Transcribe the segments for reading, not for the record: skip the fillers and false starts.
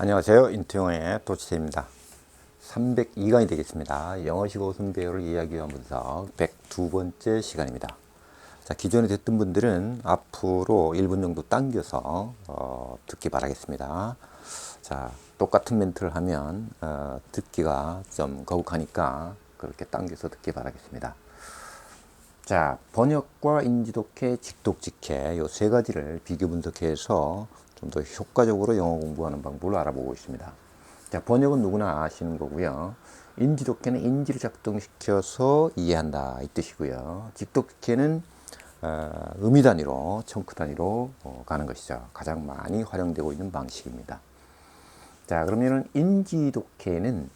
안녕하세요. 인투영어의 도치세입니다. 302강이 되겠습니다. 영어식어 순배열을 이야기 위한 분석 102번째 시간입니다. 자, 기존에 듣던 분들은 앞으로 1분 정도 당겨서 듣기 바라겠습니다. 자, 똑같은 멘트를 하면 듣기가 좀 거북하니까 그렇게 당겨서 듣기 바라겠습니다. 자, 번역과 인지독해, 직독직해 이 세 가지를 비교 분석해서 좀 더 효과적으로 영어 공부하는 방법을 알아보고 있습니다. 자, 번역은 누구나 아시는 거고요. 인지독해는 인지를 작동시켜서 이해한다 이 뜻이고요. 직독직해는 의미 단위로, 청크 단위로 가는 것이죠. 가장 많이 활용되고 있는 방식입니다. 자, 그러면은 인지독해는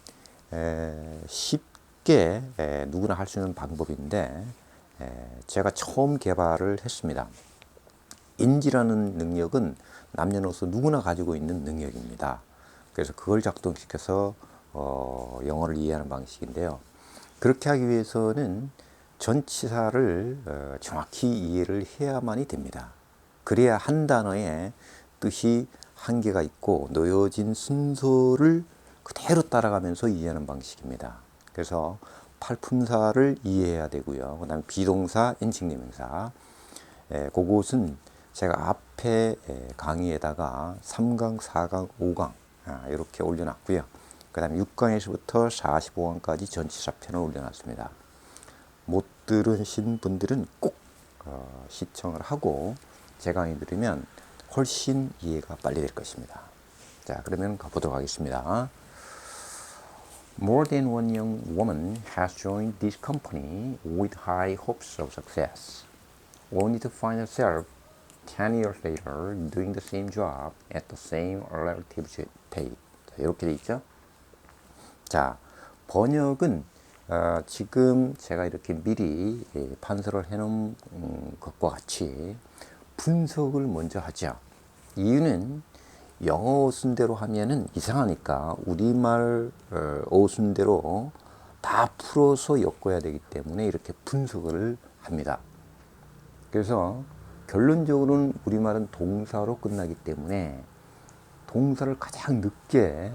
쉽게 누구나 할 수 있는 방법인데 제가 처음 개발을 했습니다. 인지라는 능력은 남녀노소 누구나 가지고 있는 능력입니다. 그래서 그걸 작동시켜서 영어를 이해하는 방식인데요. 그렇게 하기 위해서는 전치사를 정확히 이해를 해야만이 됩니다. 그래야 한 단어의 뜻이 한계가 있고 놓여진 순서를 그대로 따라가면서 이해하는 방식입니다. 그래서 팔품사를 이해해야 되고요. 그 다음에 비동사, 인칭대명사. 그것은 제가 앞에 강의에다가 3강, 4강, 5강 이렇게 올려놨고요. 그 다음에 6강에서부터 45강까지 전치사 편을 올려놨습니다. 못 들으신 분들은 꼭 시청을 하고 제 강의 들으면 훨씬 이해가 빨리 될 것입니다. 자, 그러면 가보도록 하겠습니다. More than one young woman has joined this company with high hopes of success, only to find herself 10 years later doing the same job at the same relative pay. 자, 이렇게 돼 있죠. 자, 번역은 지금 제가 이렇게 미리 판서를 해놓은 것과 같이 분석을 먼저 하죠. 이유는 영어 어순대로 하면은 이상하니까 우리말 어순대로 다 풀어서 엮어야 되기 때문에 이렇게 분석을 합니다. 그래서 결론적으로는 우리말은 동사로 끝나기 때문에 동사를 가장 늦게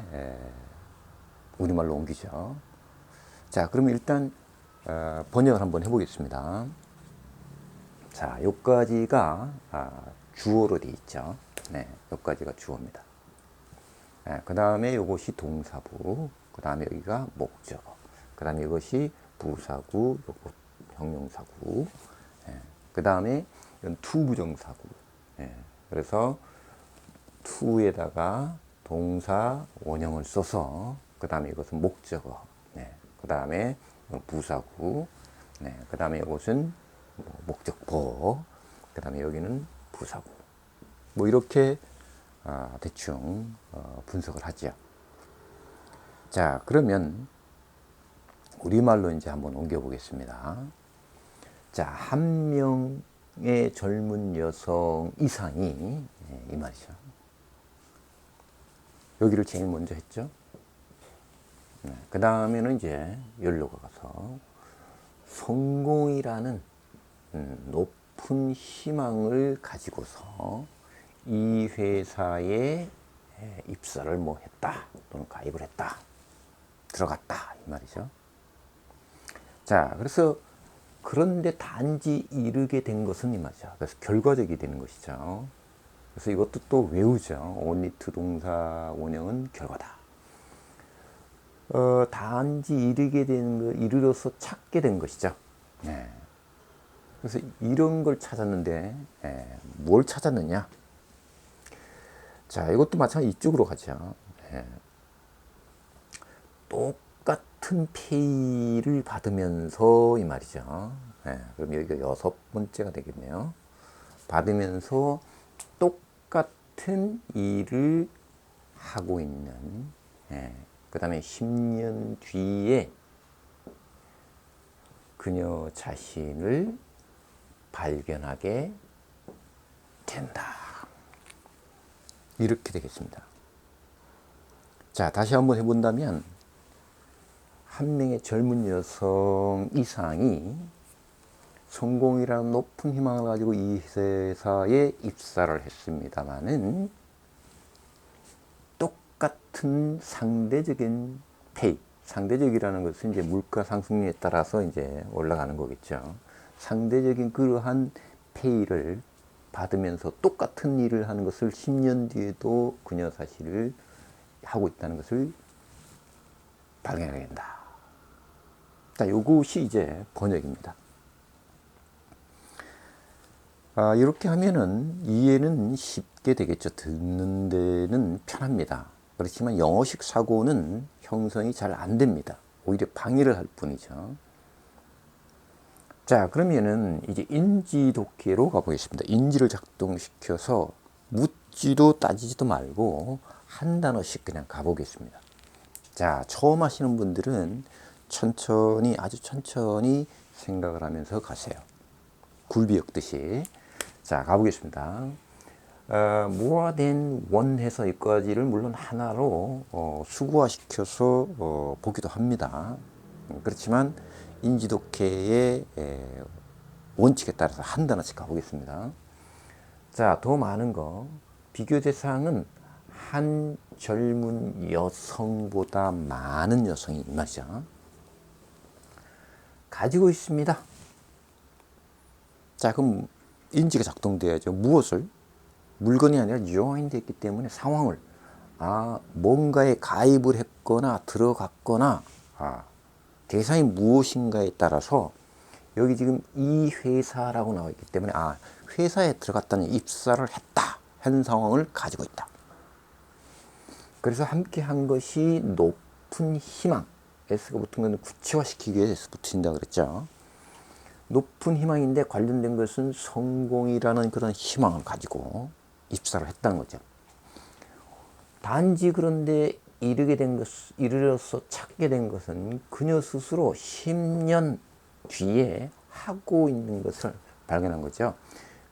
우리말로 옮기죠. 자, 그러면 일단 번역을 한번 해보겠습니다. 자, 여기까지가 주어로 되어 있죠. 네, 여기까지가 주어입니다. 그 다음에 이것이 동사부, 그 다음에 여기가 목적어, 그 다음에 이것이 부사구, 요것 형용사구, 그 다음에 이건 투부정사구. 그래서 투에다가 동사 원형을 써서 그 다음에 이것은 목적어, 그 다음에 부사구, 그 다음에 이것은 목적보, 그 다음에 여기는 부사구. 뭐 이렇게 대충 분석을 하죠. 자, 그러면 우리말로 이제 한번 옮겨 보겠습니다. 자, 한 명의 젊은 여성 이상이 이 말이죠. 여기를 제일 먼저 했죠. 그 다음에는 이제 여기로 가서 성공이라는 높은 희망을 가지고서 이 회사에 입사를 뭐 했다 또는 가입을 했다 들어갔다 이 말이죠. 자, 그래서 그런데 단지 이르게 된 것은 이 말이죠. 그래서 결과적이 되는 것이죠. 그래서 이것도 또 외우죠. only to 동사 원형은 결과다. 단지 이르게 되는 거, 이르러서 찾게 된 것이죠. 그래서 이런 걸 찾았는데 뭘 찾았느냐? 자, 이것도 마찬가지 이쪽으로 가죠. 똑같은 페이를 받으면서 이 말이죠. 그럼 여기가 6번째가 되겠네요. 받으면서 똑같은 일을 하고 있는, 그 다음에 10년 뒤에 그녀 자신을 발견하게 된다. 이렇게 되겠습니다. 자, 다시 한번 해본다면 한 명의 젊은 여성 이상이 성공이라는 높은 희망을 가지고 이 회사에 입사를 했습니다마는 똑같은 상대적인 페이, 상대적이라는 것은 이제 물가 상승률에 따라서 이제 올라가는 거겠죠. 상대적인 그러한 페이를 받으면서 똑같은 일을 하는 것을 10년 뒤에도 그녀 사실을 하고 있다는 것을 발견하게 된다. 자, 이것이 이제 번역입니다. 이렇게 하면은 이해는 쉽게 되겠죠. 듣는 데는 편합니다. 그렇지만 영어식 사고는 형성이 잘 안 됩니다. 오히려 방해를 할 뿐이죠. 자, 그러면은 이제 인지 독해로 가보겠습니다. 인지를 작동시켜서 묻지도 따지지도 말고 한 단어씩 그냥 가보겠습니다. 자, 처음 하시는 분들은 천천히, 아주 천천히 생각을 하면서 가세요. 굴비 엮듯이. 자, 가보겠습니다. more than one 해서 여기까지를 물론 하나로 수구화시켜서 보기도 합니다. 그렇지만 인지독해의 원칙에 따라서 한 단어씩 가보겠습니다. 자, 더 많은 거. 비교 대상은 한 젊은 여성보다 많은 여성이 이 말이죠. 가지고 있습니다. 자, 그럼 인지가 작동돼야죠. 무엇을? 물건이 아니라 join됐기 때문에 상황을, 뭔가에 가입을 했거나 들어갔거나, 대상이 무엇인가에 따라서 여기 지금 이 회사라고 나와 있기 때문에 회사에 들어갔다는 입사를 했다 하는 상황을 가지고 있다. 그래서 함께 한 것이 높은 희망, S가 붙은 건 구체화시키기 위해서 S 붙인다 그랬죠. 높은 희망인데 관련된 것은 성공이라는 그런 희망을 가지고 입사를 했다는 거죠. 단지 그런데 이르러서 찾게 된 것은 그녀 스스로 10년 뒤에 하고 있는 것을 발견한 거죠.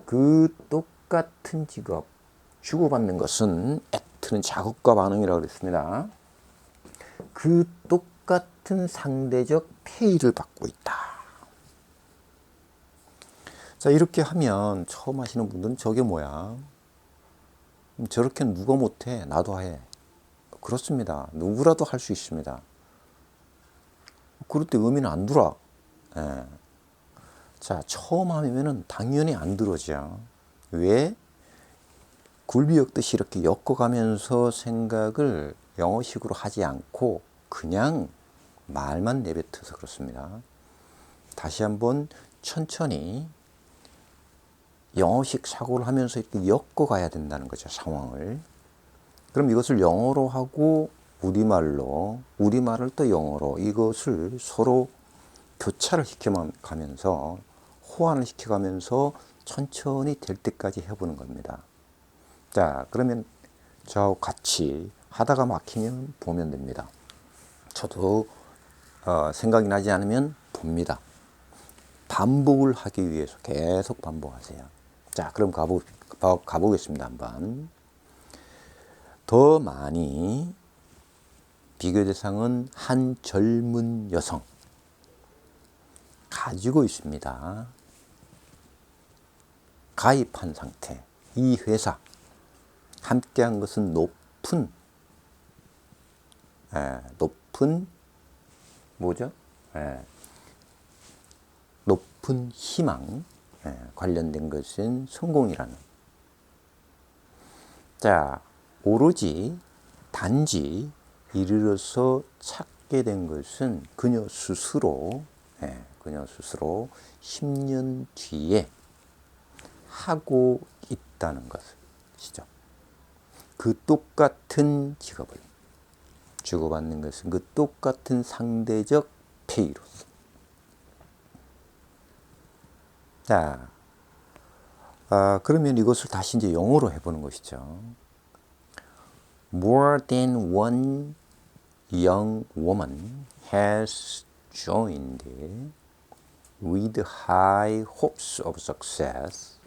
그 똑같은 직업, 주고받는 것은 액트는 작업과 반응이라고 그랬습니다. 그 똑같은 상대적 페이를 받고 있다. 자, 이렇게 하면 처음 하시는 분들은 저게 뭐야? 저렇게 누가 못해? 나도 해. 그렇습니다. 누구라도 할 수 있습니다. 그럴 때 의미는 안 들어. 예. 자, 처음 하면은 당연히 안 들어오죠. 왜? 굴비 엮듯이 이렇게 엮어가면서 생각을 영어식으로 하지 않고 그냥 말만 내뱉어서 그렇습니다. 다시 한번 천천히 영어식 사고를 하면서 이렇게 엮어가야 된다는 거죠, 상황을. 그럼 이것을 영어로 하고 우리말로, 우리말을 또 영어로, 이것을 서로 교차를 시켜가면서, 호환을 시켜가면서 천천히 될 때까지 해보는 겁니다. 자, 그러면 저하고 같이 하다가 막히면 보면 됩니다. 저도 생각이 나지 않으면 봅니다. 반복을 하기 위해서 계속 반복하세요. 자, 그럼 가보겠습니다. 한번. 더 많이 비교 대상은 한 젊은 여성 가지고 있습니다. 가입한 상태. 이 회사 함께한 것은 높은 뭐죠? 높은 희망 관련된 것은 성공이라는. 자, 오로지 단지 이르러서 찾게 된 것은 그녀 스스로 10년 뒤에 하고 있다는 것이죠. 그 똑같은 직업을 주고받는 것은 그 똑같은 상대적 페이로서. 자, 그러면 이것을 다시 이제 영어로 해보는 것이죠. More than one young woman has joined with high hopes of success,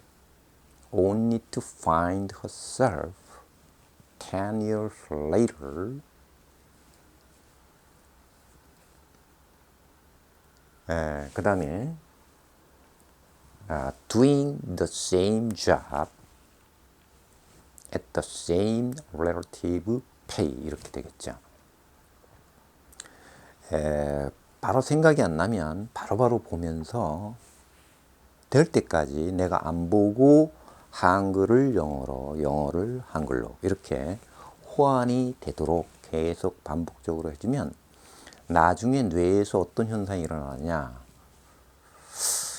only to find herself 10 years later 그 다음에 doing the same job at the same relative pay 이렇게 되겠죠. 바로 생각이 안 나면 바로바로 보면서 될 때까지 내가 안 보고 한글을 영어로, 영어를 한글로 이렇게 호환이 되도록 계속 반복적으로 해주면 나중에 뇌에서 어떤 현상이 일어나냐,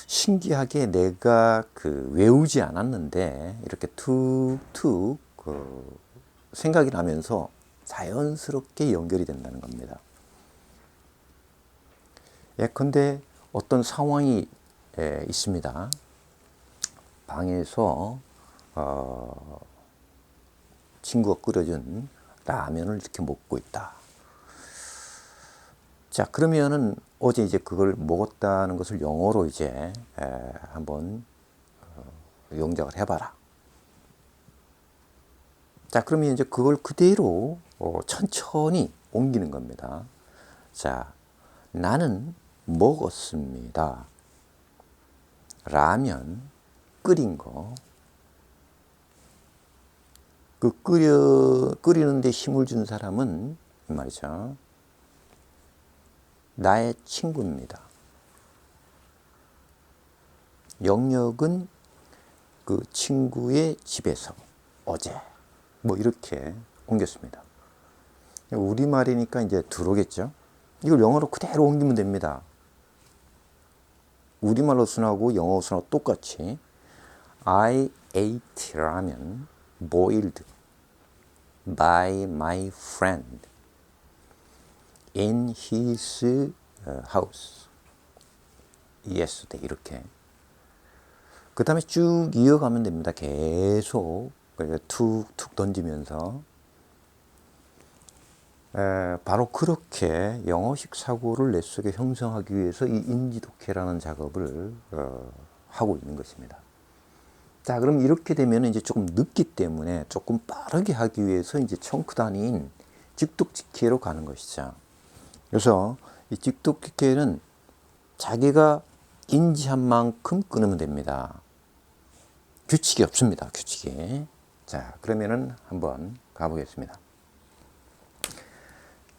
신기하게 내가 외우지 않았는데 이렇게 툭툭 생각이 나면서 자연스럽게 연결이 된다는 겁니다. 예컨대 어떤 상황이 있습니다. 방에서 친구가 끓여준 라면을 이렇게 먹고 있다. 자, 그러면은 어제 이제 그걸 먹었다는 것을 영어로 이제 한번 영작을 해봐라. 자, 그러면 이제 그걸 그대로 천천히 옮기는 겁니다. 자, 나는 먹었습니다. 라면 끓인 거. 끓이는데 힘을 준 사람은 이 말이죠. 나의 친구입니다. 영역은 그 친구의 집에서 어제 뭐 이렇게 옮겼습니다. 우리말이니까 이제 들어오겠죠. 이걸 영어로 그대로 옮기면 됩니다. 우리말로 순하고 영어 순하고 똑같이 I ate ramen boiled by my friend in his house yesterday. 이렇게 그 다음에 쭉 이어가면 됩니다. 계속 툭툭 던지면서 바로 그렇게 영어식 사고를 내 속에 형성하기 위해서 이 인지독해라는 작업을 하고 있는 것입니다. 자, 그럼 이렇게 되면 이제 조금 늦기 때문에 조금 빠르게 하기 위해서 이제 청크 단위인 직독직해로 가는 것이죠. 그래서 이 직독직해는 자기가 인지한 만큼 끊으면 됩니다. 규칙이 없습니다. 규칙이. 자, 그러면은 한번 가보겠습니다.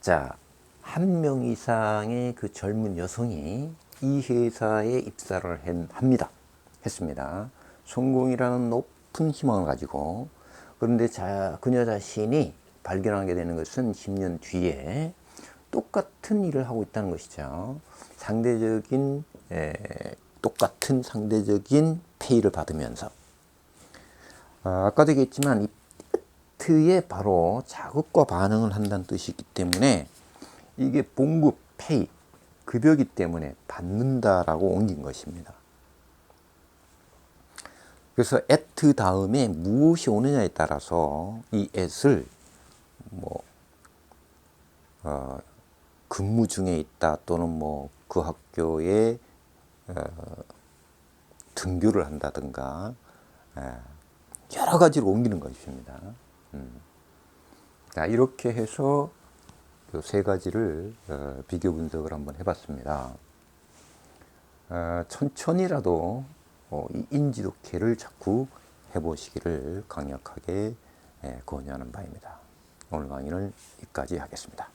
자, 한 명 이상의 그 젊은 여성이 이 회사에 입사를 했습니다. 성공이라는 높은 희망을 가지고. 그런데 그녀 자신이 발견하게 되는 것은 10년 뒤에 똑같은 일을 하고 있다는 것이죠. 똑같은 상대적인 페이를 받으면서. 아까도 얘기했지만 이 트에 바로 자극과 반응을 한다는 뜻이 있기 때문에 이게 봉급, 페이, 급여기 때문에 받는다라고 옮긴 것입니다. 그래서 at 다음에 무엇이 오느냐에 따라서 이 at을 근무 중에 있다 또는 그 학교에 등교를 한다든가 여러 가지로 옮기는 것입니다. 자, 이렇게 해서 그 세 가지를 비교 분석을 한번 해봤습니다. 천천히라도 이 인지독해를 자꾸 해보시기를 강력하게 권유하는 바입니다. 오늘 강의는 여기까지 하겠습니다.